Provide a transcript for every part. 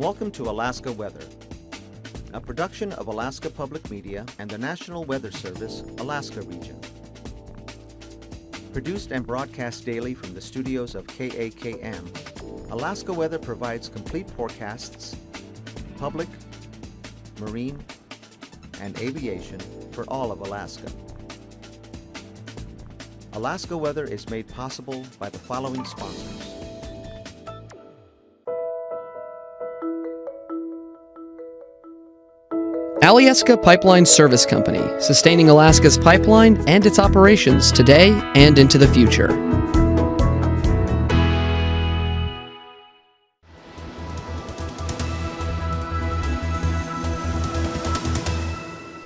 Welcome to Alaska Weather, a production of Alaska Public Media and the National Weather Service, Alaska Region. Produced and broadcast daily from the studios of KAKM, Alaska Weather provides complete forecasts, public, marine, and aviation for all of Alaska. Alaska Weather is made possible by the following sponsors. Alyeska Pipeline Service Company, sustaining Alaska's pipeline and its operations today and into the future.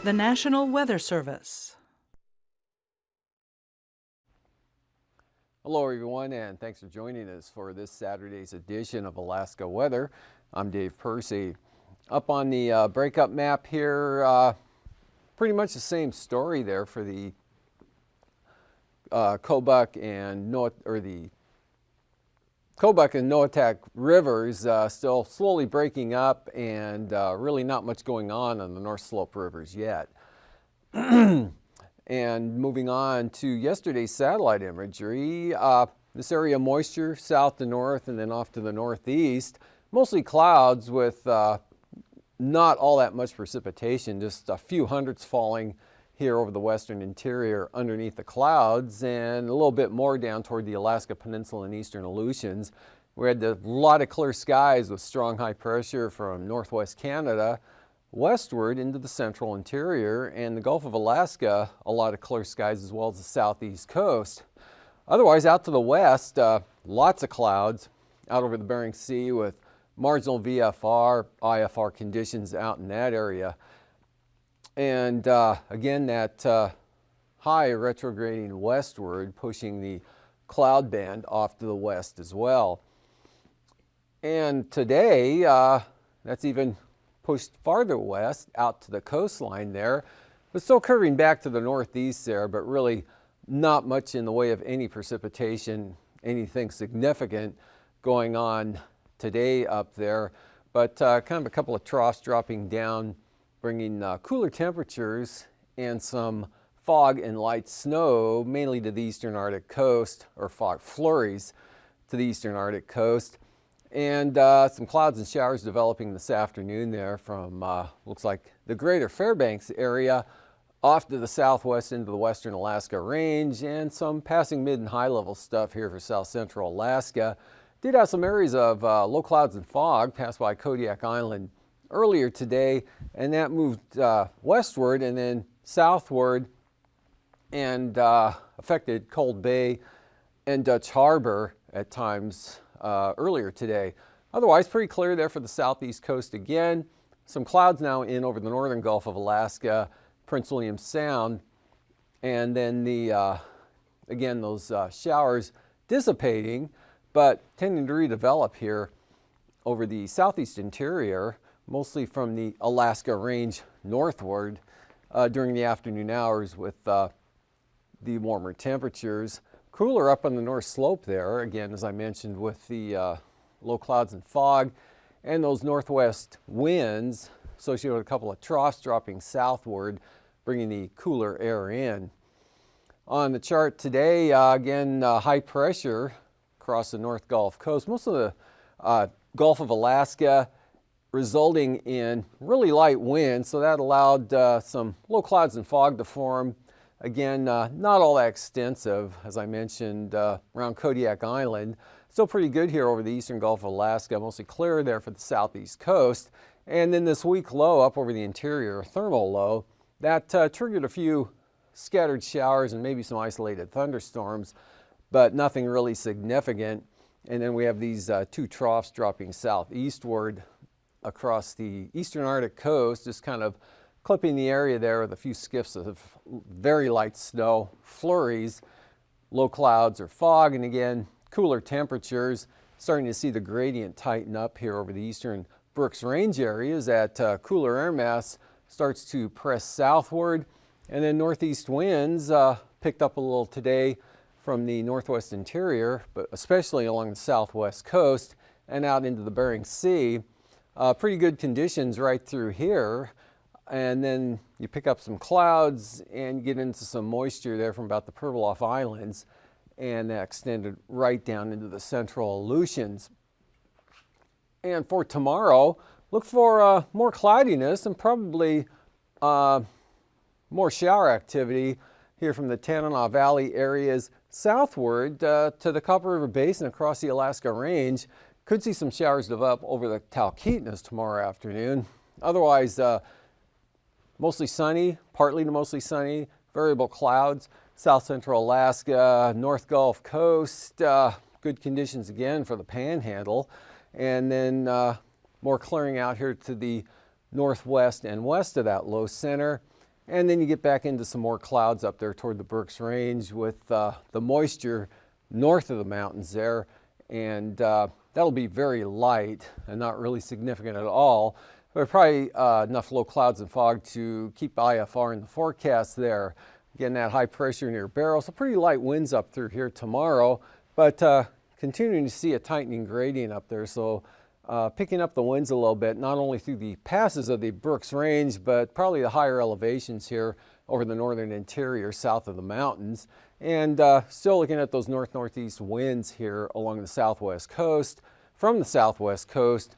The National Weather Service. Hello everyone, and thanks for joining us for this Saturday's edition of Alaska Weather. I'm Dave Percy. Up on the breakup map here, pretty much the same story there for the Kobuk and Noatak rivers, still slowly breaking up, and really not much going on the North Slope rivers yet. And moving on to yesterday's satellite imagery, this area of moisture south to north and then off to the northeast, mostly clouds with not all that much precipitation, just a few hundredths falling here over the western interior underneath the clouds, and a little bit more down toward the Alaska Peninsula and eastern Aleutians. We had a lot of clear skies with strong high pressure from northwest Canada westward into the central interior, and the Gulf of Alaska, a lot of clear skies as well as the southeast coast. Otherwise, out to the west, lots of clouds out over the Bering Sea with marginal VFR, IFR conditions out in that area. And again, that high retrograding westward, pushing the cloud band off to the west as well. And today, that's even pushed farther west out to the coastline there, but still curving back to the northeast there, but really not much in the way of any precipitation, anything significant going on today up there, but kind of a couple of troughs dropping down, bringing cooler temperatures and some fog and light snow, mainly to the eastern Arctic coast, or fog flurries to the eastern Arctic coast. And some clouds and showers developing this afternoon there from, looks like the greater Fairbanks area off to the southwest into the western Alaska range, and some passing mid and high level stuff here for south central Alaska. Did have some areas of low clouds and fog pass by Kodiak Island earlier today, and that moved westward and then southward and affected Cold Bay and Dutch Harbor at times earlier today. Otherwise, pretty clear there for the southeast coast again. Some clouds now in over the northern Gulf of Alaska, Prince William Sound, and then the again those showers dissipating, but tending to redevelop here over the southeast interior, mostly from the Alaska range northward during the afternoon hours with the warmer temperatures. Cooler up on the north slope there, again, as I mentioned, with the low clouds and fog and those northwest winds associated with a couple of troughs dropping southward, bringing the cooler air in. On the chart today, again, high pressure across the North Gulf Coast, most of the Gulf of Alaska, resulting in really light winds, so that allowed some low clouds and fog to form. Again, not all that extensive, as I mentioned, around Kodiak Island. Still pretty good here over the eastern Gulf of Alaska, mostly clear there for the southeast coast. And then this weak low up over the interior, thermal low, that triggered a few scattered showers and maybe some isolated thunderstorms, but nothing really significant. And then we have these two troughs dropping southeastward across the eastern Arctic coast, just kind of clipping the area there with a few skiffs of very light snow, flurries, low clouds or fog, and again, cooler temperatures. Starting to see the gradient tighten up here over the eastern Brooks Range areas. That cooler air mass starts to press southward, and then northeast winds picked up a little today from the northwest interior, but especially along the southwest coast and out into the Bering Sea. Pretty good conditions right through here. And then you pick up some clouds and you get into some moisture there from about the Pribilof Islands, and that extended right down into the central Aleutians. And for tomorrow, look for more cloudiness and probably more shower activity here from the Tanana Valley areas southward to the Copper River Basin across the Alaska Range. Could see some showers develop over the Talkeetnas tomorrow afternoon. Otherwise, mostly sunny, partly to mostly sunny, variable clouds, south central Alaska, North Gulf Coast, good conditions again for the Panhandle, and then more clearing out here to the northwest and west of that low center. And then you get back into some more clouds up there toward the Berks Range with the moisture north of the mountains there, and that'll be very light and not really significant at all. But probably enough low clouds and fog to keep IFR in the forecast there. Again, that high pressure near Barrow, so pretty light winds up through here tomorrow, but continuing to see a tightening gradient up there. So picking up the winds a little bit, not only through the passes of the Berks Range, but probably the higher elevations here over the northern interior south of the mountains. And still looking at those north-northeast winds here along the southwest coast, from the southwest coast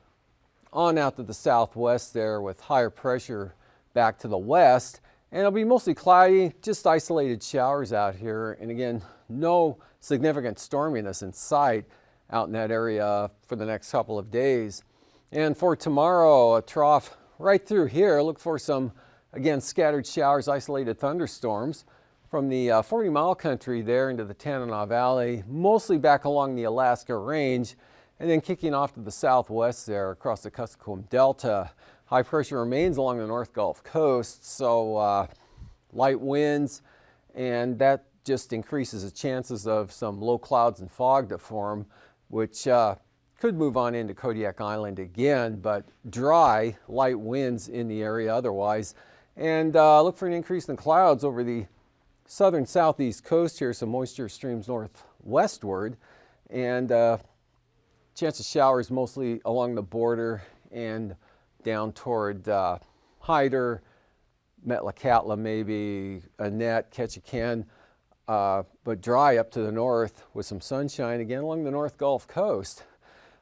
on out to the southwest there with higher pressure back to the west. And it'll be mostly cloudy, just isolated showers out here. And again, no significant storminess in sight out in that area for the next couple of days. And for tomorrow, a trough right through here. Look for some, again, scattered showers, isolated thunderstorms from the 40-mile country there into the Tanana Valley, mostly back along the Alaska Range, and then kicking off to the southwest there across the Kuskokwim Delta. High pressure remains along the North Gulf Coast, so light winds, and that just increases the chances of some low clouds and fog to form, which could move on into Kodiak Island again, but dry, light winds in the area otherwise. And look for an increase in clouds over the southern southeast coast here. Some moisture streams northwestward, and chance of showers mostly along the border and down toward Hyder, Metlakatla maybe, Annette, Ketchikan, but dry up to the north with some sunshine again along the North Gulf Coast.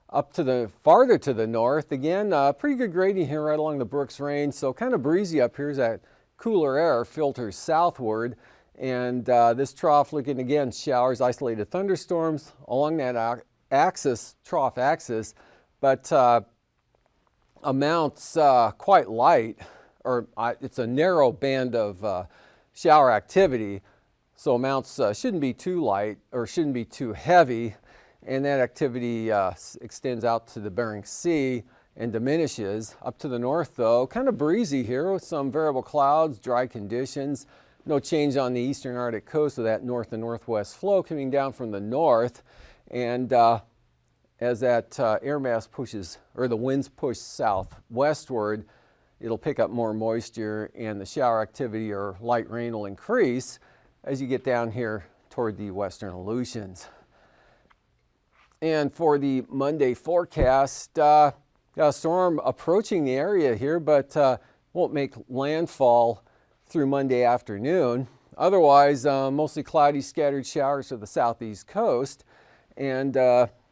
Up to the farther to the north, again, pretty good gradient here right along the Berks Range, so kind of breezy up here as that cooler air filters southward. And this trough looking again, showers, isolated thunderstorms along that axis, trough axis, but amounts quite light, or it's a narrow band of shower activity, so amounts shouldn't be too light or shouldn't be too heavy, and that activity extends out to the Bering Sea and diminishes. Up to the north though, kind of breezy here with some variable clouds, dry conditions. No change on the eastern Arctic coast of that north and northwest flow coming down from the north. And as that air mass pushes, or the winds push southwestward, it'll pick up more moisture and the shower activity or light rain will increase as you get down here toward the western Aleutians. And for the Monday forecast, got a storm approaching the area here, but won't make landfall through Monday afternoon. Otherwise, mostly cloudy, scattered showers to the southeast coast, and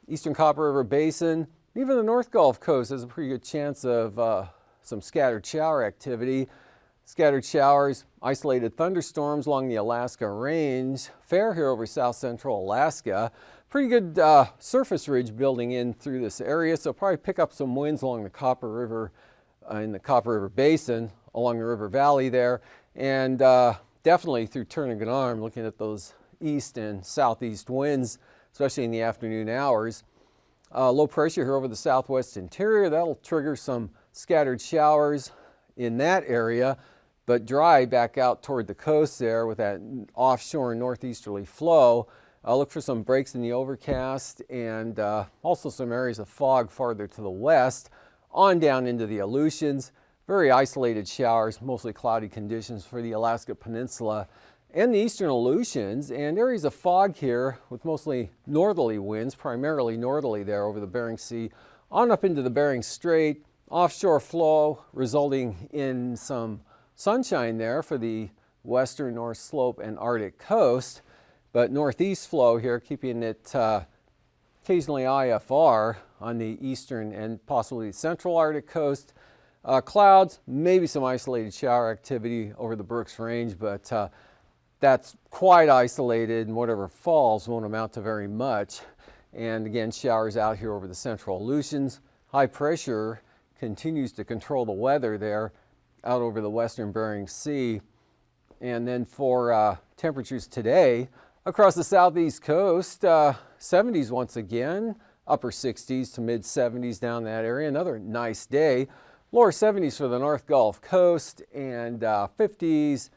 eastern Copper River Basin, even the North Gulf Coast has a pretty good chance of some scattered shower activity. Scattered showers, isolated thunderstorms along the Alaska Range, fair here over south central Alaska. Pretty good surface ridge building in through this area, so probably pick up some winds along the Copper River, in the Copper River Basin, along the river valley there, and definitely through Turnagain Arm, looking at those east and southeast winds, especially in the afternoon hours. Low pressure here over the southwest interior, that'll trigger some scattered showers in that area, but dry back out toward the coast there with that offshore northeasterly flow. Look for some breaks in the overcast and also some areas of fog farther to the west, on down into the Aleutians. Very isolated showers, mostly cloudy conditions for the Alaska Peninsula and the eastern Aleutians, and areas of fog here with mostly northerly winds, primarily northerly there over the Bering Sea, on up into the Bering Strait, offshore flow resulting in some sunshine there for the western North Slope and Arctic coast, but northeast flow here keeping it occasionally IFR on the eastern and possibly central Arctic coast. Clouds, maybe some isolated shower activity over the Brooks Range, but that's quite isolated, and whatever falls won't amount to very much. And again, showers out here over the central Aleutians. High pressure continues to control the weather there out over the western Bering Sea. And then for temperatures today, across the southeast coast, 70s once again, upper 60s to mid 70s down that area. Another nice day. Lower 70s for the North Gulf Coast, and 50s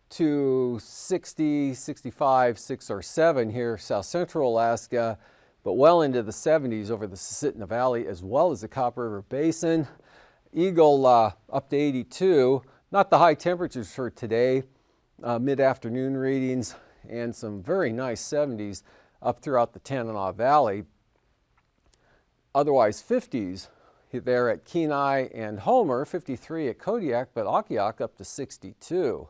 to 60, 65, 6 or 7 here south central Alaska, but well into the 70s over the Susitna Valley as well as the Copper River Basin. Eagle up to 82. Not the high temperatures for today. Mid-afternoon readings and some very nice 70s up throughout the Tanana Valley. Otherwise 50s there at Kenai and Homer, 53 at Kodiak, but AKwx up to 62.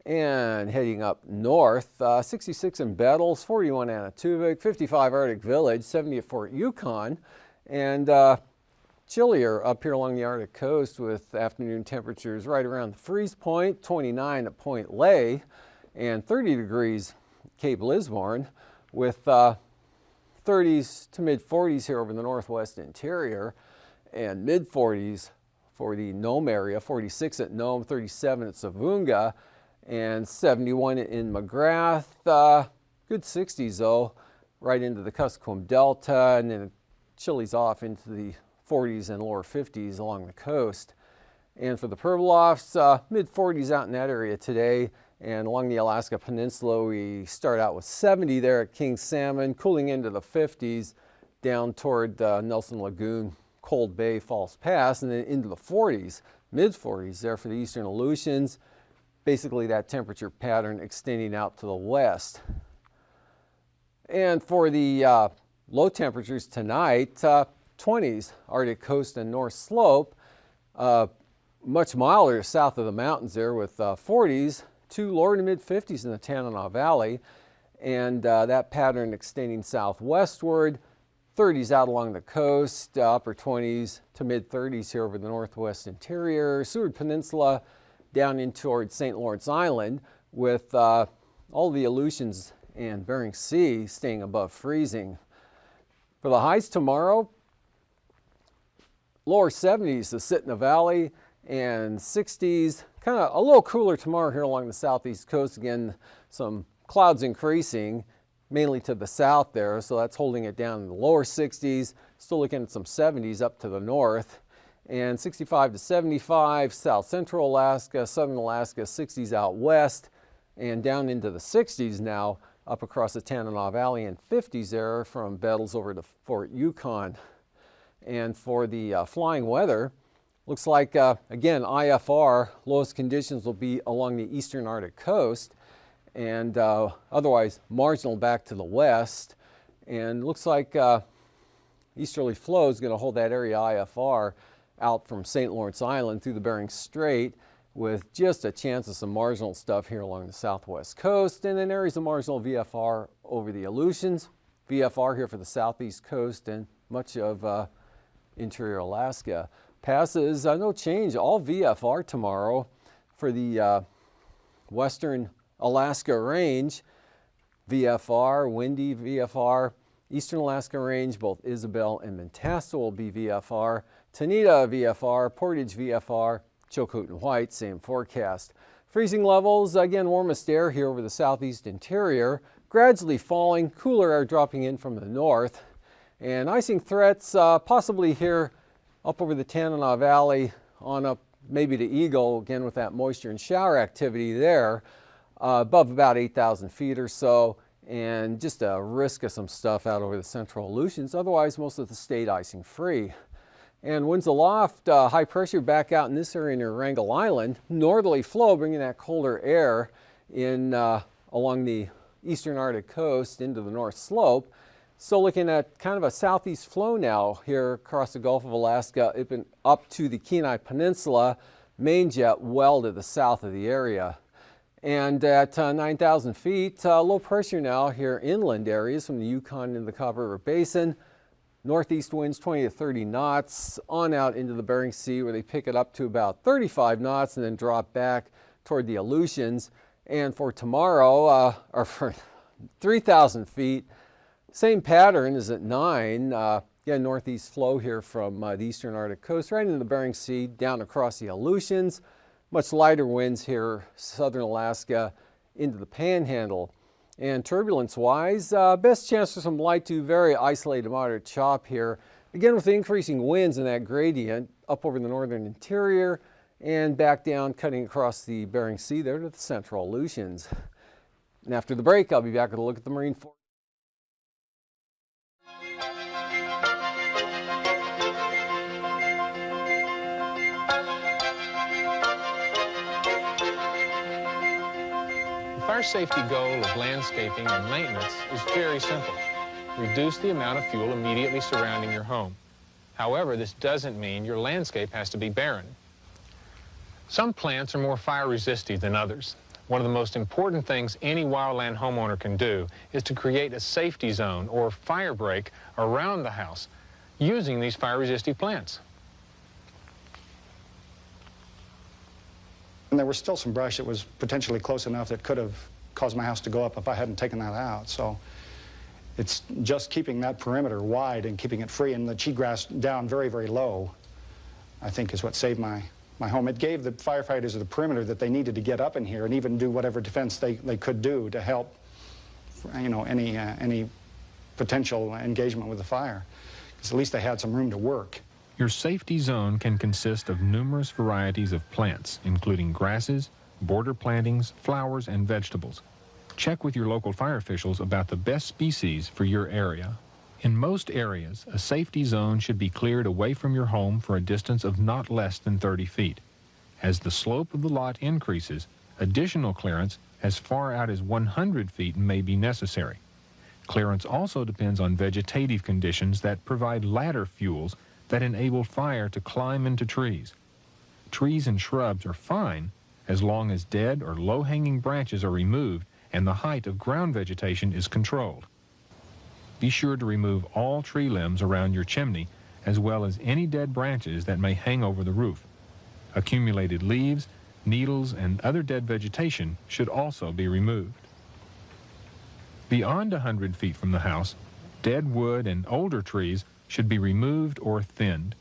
And heading up north, 66 in Bettles, 41 Anatuvik, 55 Arctic Village, 70 at Fort Yukon, and chillier up here along the Arctic coast with afternoon temperatures right around the freeze point, 29 at Point Lay, and 30 degrees Cape Lismore, with 30s to mid 40s here over the northwest interior, and mid 40s for the Nome area, 46 at Nome, 37 at Savunga, and 71 in McGrath. Good 60s though, right into the Kuskokwim Delta, and then it chillies off into the 40s and lower 50s along the coast. And for the Pribilofs, mid 40s out in that area today, and along the Alaska Peninsula we start out with 70 there at King Salmon, cooling into the 50s down toward Nelson Lagoon, Cold Bay, False Pass, and then into the 40s, mid 40s there for the eastern Aleutians. Basically that temperature pattern extending out to the west. And for the low temperatures tonight, 20s, Arctic coast and North Slope, much milder south of the mountains there with 40s to lower to mid 50s in the Tanana Valley, and that pattern extending southwestward. 30s out along the coast, upper 20s to mid 30s here over the northwest interior, Seward Peninsula down in toward St. Lawrence Island, with all the Aleutians and Bering Sea staying above freezing. For the highs tomorrow, lower 70s, the Susitna Valley, and 60s, kind of a little cooler tomorrow here along the southeast coast. Again, some clouds increasing, mainly to the south there, so that's holding it down in the lower 60s. Still looking at some 70s up to the north, and 65 to 75 south central Alaska, southern Alaska, 60s out west, and down into the 60s now up across the Tanana Valley, and 50s there from Bettles over to Fort Yukon. And for the flying weather, looks like again IFR, lowest conditions will be along the eastern Arctic coast, and otherwise marginal back to the west. And looks like easterly flow is going to hold that area IFR out from St. Lawrence Island through the Bering Strait, with just a chance of some marginal stuff here along the southwest coast, and then areas of marginal VFR over the Aleutians. VFR here for the southeast coast and much of interior Alaska. Passes, no change, all VFR tomorrow for the western Alaska range. VFR, windy VFR, eastern Alaska range, both Isabel and Mentasta will be VFR. Tanita VFR, Portage VFR, Chilcoot and White, same forecast. Freezing levels, again, warmest air here over the southeast interior, gradually falling, cooler air dropping in from the north. And icing threats possibly here up over the Tanana Valley on up maybe to Eagle, again with that moisture and shower activity there, above about 8,000 feet or so, and just a risk of some stuff out over the central Aleutians. Otherwise, most of the state icing free. And winds aloft, high pressure back out in this area near Wrangell Island. Northerly flow bringing that colder air in along the eastern Arctic coast into the North Slope. So looking at kind of a southeast flow now here across the Gulf of Alaska, up to the Kenai Peninsula, main jet well to the south of the area. And at 9,000 feet, low pressure now here inland areas from the Yukon into the Copper River Basin. Northeast winds 20 to 30 knots on out into the Bering Sea, where they pick it up to about 35 knots and then drop back toward the Aleutians. And for tomorrow, or for 3,000 feet, same pattern as at 9. Again, northeast flow here from the eastern Arctic coast right into the Bering Sea, down across the Aleutians. Much lighter winds here, southern Alaska, into the Panhandle. And turbulence-wise, best chance for some light to very isolated moderate chop here. Again, with the increasing winds in that gradient up over the northern interior and back down, cutting across the Bering Sea there to the central Aleutians. And after the break, I'll be back with a look at the marine forecast. The fire safety goal of landscaping and maintenance is very simple. Reduce the amount of fuel immediately surrounding your home. However, this doesn't mean your landscape has to be barren. Some plants are more fire resistant than others. One of the most important things any wildland homeowner can do is to create a safety zone or fire break around the house using these fire resistant plants. And there was still some brush that was potentially close enough that could have caused my house to go up if I hadn't taken that out. So it's just keeping that perimeter wide and keeping it free and the cheatgrass down very, very low, I think is what saved my home. It gave the firefighters of the perimeter that they needed to get up in here and even do whatever defense they could do to help, you know, any potential engagement with the fire. Because at least they had some room to work. Your safety zone can consist of numerous varieties of plants, including grasses, border plantings, flowers, and vegetables. Check with your local fire officials about the best species for your area. In most areas, a safety zone should be cleared away from your home for a distance of not less than 30 feet. As the slope of the lot increases, additional clearance as far out as 100 feet may be necessary. Clearance also depends on vegetative conditions that provide ladder fuels that enable fire to climb into trees. Trees and shrubs are fine as long as dead or low-hanging branches are removed and the height of ground vegetation is controlled. Be sure to remove all tree limbs around your chimney, as well as any dead branches that may hang over the roof. Accumulated leaves, needles, and other dead vegetation should also be removed. Beyond 100 feet from the house, dead wood and older trees should be removed or thinned.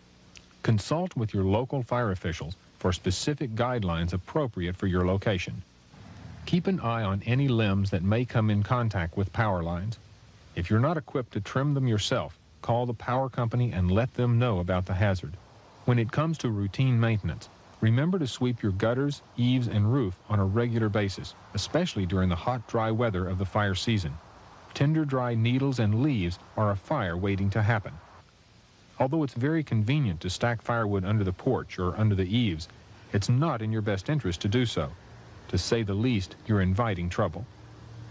Consult with your local fire officials for specific guidelines appropriate for your location. Keep an eye on any limbs that may come in contact with power lines. If you're not equipped to trim them yourself, call the power company and let them know about the hazard. When it comes to routine maintenance, remember to sweep your gutters, eaves, and roof on a regular basis, especially during the hot, dry weather of the fire season. Tender, dry needles and leaves are a fire waiting to happen. Although it's very convenient to stack firewood under the porch or under the eaves, it's not in your best interest to do so. To say the least, you're inviting trouble.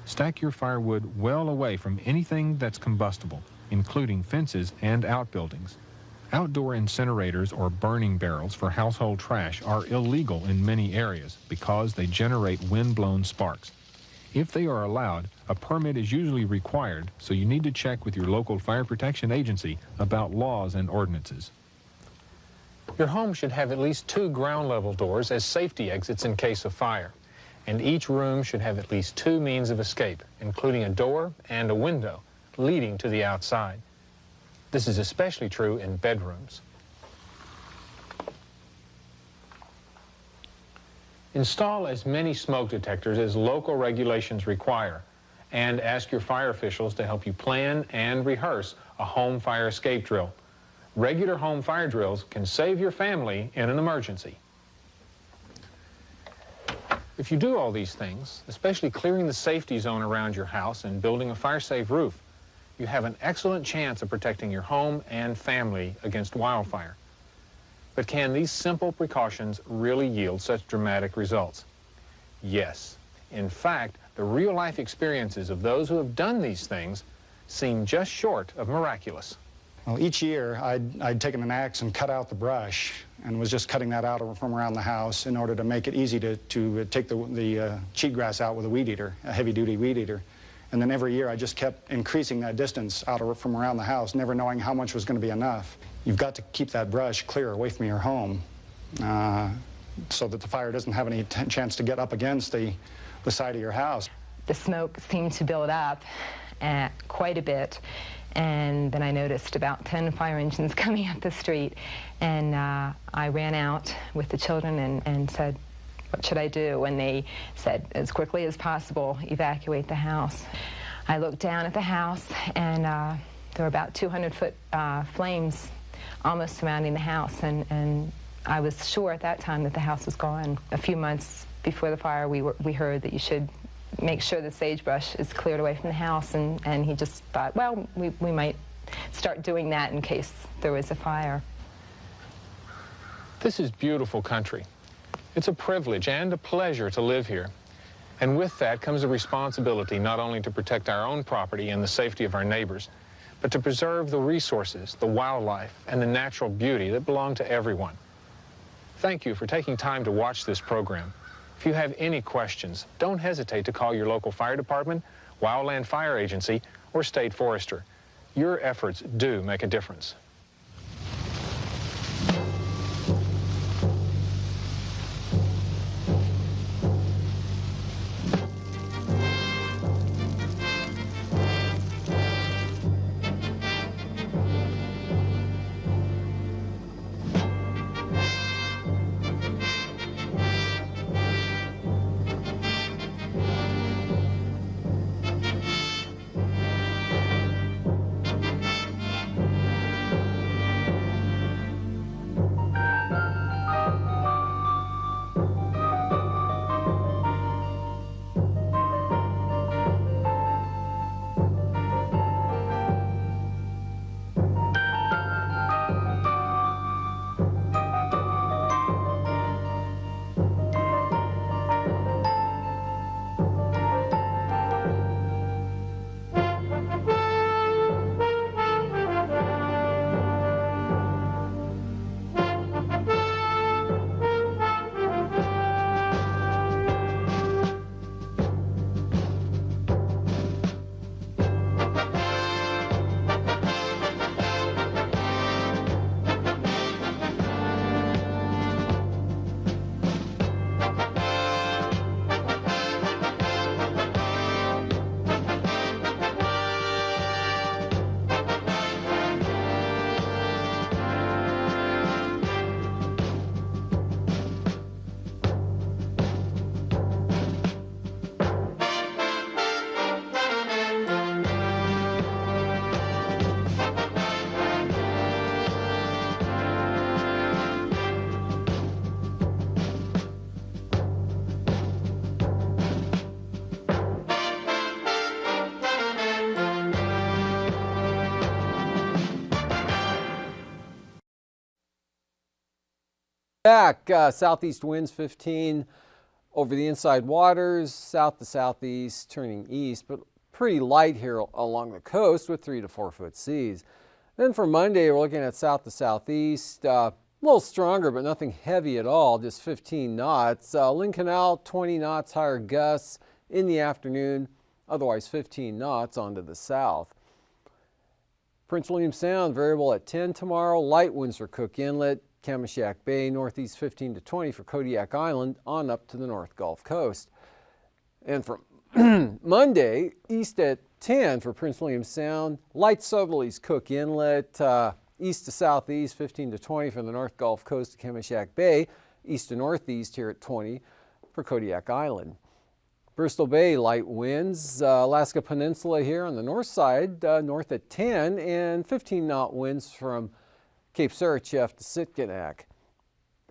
Stack your firewood well away from anything that's combustible, including fences and outbuildings. Outdoor incinerators or burning barrels for household trash are illegal in many areas because they generate wind-blown sparks. If they are allowed, a permit is usually required, so you need to check with your local fire protection agency about laws and ordinances. Your home should have at least 2 ground-level doors as safety exits in case of fire, and each room should have at least 2 means of escape, including a door and a window leading to the outside. This is especially true in bedrooms. Install as many smoke detectors as local regulations require, and ask your fire officials to help you plan and rehearse a home fire escape drill. Regular home fire drills can save your family in an emergency. If you do all these things, especially clearing the safety zone around your house and building a fire-safe roof, you have an excellent chance of protecting your home and family against wildfire. But can these simple precautions really yield such dramatic results? Yes. In fact, the real-life experiences of those who have done these things seem just short of miraculous. Well, each year I'd taken an axe and cut out the brush and was just cutting that out from around the house in order to make it easy to take the cheatgrass out with a weed eater, a heavy-duty weed eater. And then every year I just kept increasing that distance out from around the house, never knowing how much was going to be enough. You've got to keep that brush clear away from your home so that the fire doesn't have any chance to get up against the side of your house. The smoke seemed to build up quite a bit, and then I noticed about 10 fire engines coming up the street, and I ran out with the children and said, what should I do? And they said, as quickly as possible, evacuate the house. I looked down at the house, and there were about 200-foot flames almost surrounding the house, and I was sure at that time that the house was gone. A few months before the fire, we heard that you should make sure the sagebrush is cleared away from the house, and he just thought, well, we might start doing that in case there was a fire. This is beautiful country. It's a privilege and a pleasure to live here. And with that comes a responsibility not only to protect our own property and the safety of our neighbors, but to preserve the resources, the wildlife, and the natural beauty that belong to everyone. Thank you for taking time to watch this program. If you have any questions, don't hesitate to call your local fire department, wildland fire agency, or state forester. Your efforts do make a difference. Back, southeast winds 15 over the inside waters, south to southeast, turning east, but pretty light here along the coast with 3 to 4 foot seas. Then for Monday, we're looking at south to southeast, a little stronger, but nothing heavy at all, just 15 knots. Lynn Canal, 20 knots, higher gusts in the afternoon, otherwise 15 knots onto the south. Prince William Sound, variable at 10 tomorrow, light winds for Cook Inlet, Kamishak Bay, northeast 15 to 20 for Kodiak Island, on up to the North Gulf Coast. And from Monday, east at 10 for Prince William Sound, light southerlies Cook Inlet, east to southeast 15 to 20 for the North Gulf Coast to Kamishak Bay, east to northeast here at 20 for Kodiak Island. Bristol Bay, light winds, Alaska Peninsula here on the north side, north at 10, and 15 knot winds from Cape Sarachef to Sitkinak.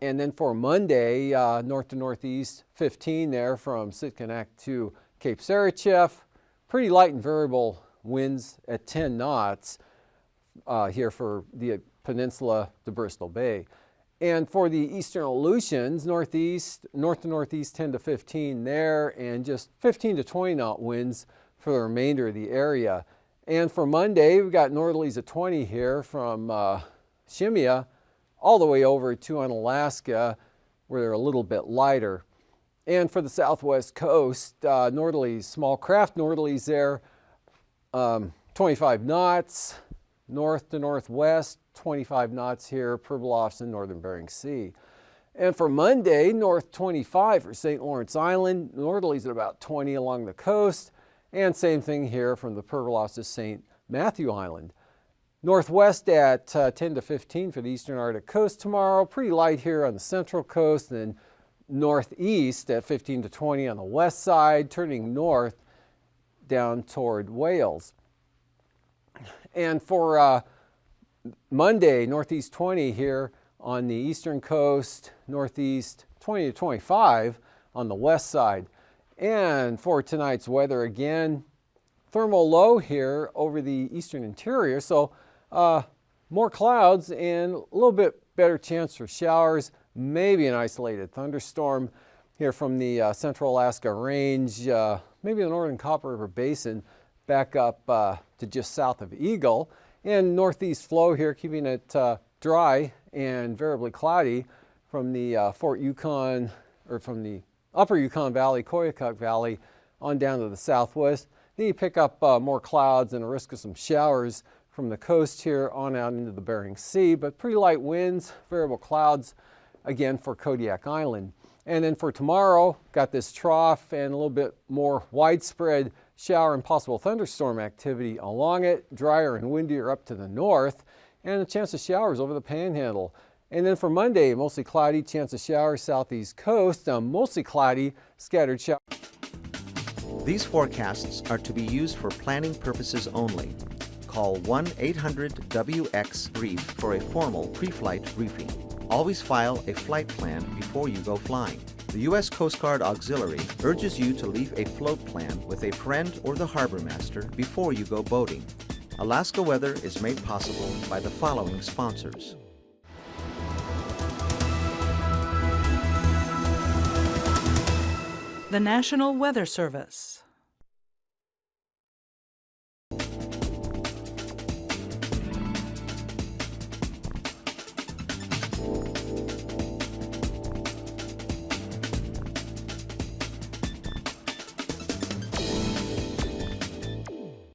And then for Monday, north to northeast, 15 there from Sitkinak to Cape Sarachef. Pretty light and variable winds at 10 knots here for the peninsula to Bristol Bay. And for the eastern Aleutians, northeast, north to northeast 10 to 15 there, and just 15 to 20 knot winds for the remainder of the area. And for Monday, we've got northerlies of 20 here from Shimia all the way over to Unalaska, where they're a little bit lighter. And for the southwest coast, northerlies, small craft northerlies there, 25 knots, north to northwest, 25 knots here, Pribilofs in northern Bering Sea. And for Monday, north 25 for St. Lawrence Island, northerlies at about 20 along the coast, and same thing here from the Pribilofs to St. Matthew Island. Northwest at 10 to 15 for the eastern Arctic coast tomorrow, pretty light here on the central coast, and northeast at 15 to 20 on the west side, turning north down toward Wales. And for Monday, northeast 20 here on the eastern coast, northeast 20 to 25 on the west side. And for tonight's weather again, thermal low here over the eastern interior, so more clouds and a little bit better chance for showers, maybe an isolated thunderstorm here from the central Alaska range, maybe the northern Copper River Basin back up to just south of Eagle, and northeast flow here keeping it dry and variably cloudy from the Fort Yukon, or from the upper Yukon Valley, Koyukuk Valley on down to the southwest. Then you pick up more clouds and a risk of some showers from the coast here on out into the Bering Sea, but pretty light winds, variable clouds again for Kodiak Island. And then for tomorrow, got this trough and a little bit more widespread shower and possible thunderstorm activity along it, drier and windier up to the north, and a chance of showers over the Panhandle. And then for Monday, mostly cloudy, chance of showers southeast coast, mostly cloudy, scattered showers. These forecasts are to be used for planning purposes only. Call 1-800-WX-BRIEF for a formal pre-flight briefing. Always file a flight plan before you go flying. The U.S. Coast Guard Auxiliary urges you to leave a float plan with a friend or the harbor master before you go boating. Alaska Weather is made possible by the following sponsors. The National Weather Service.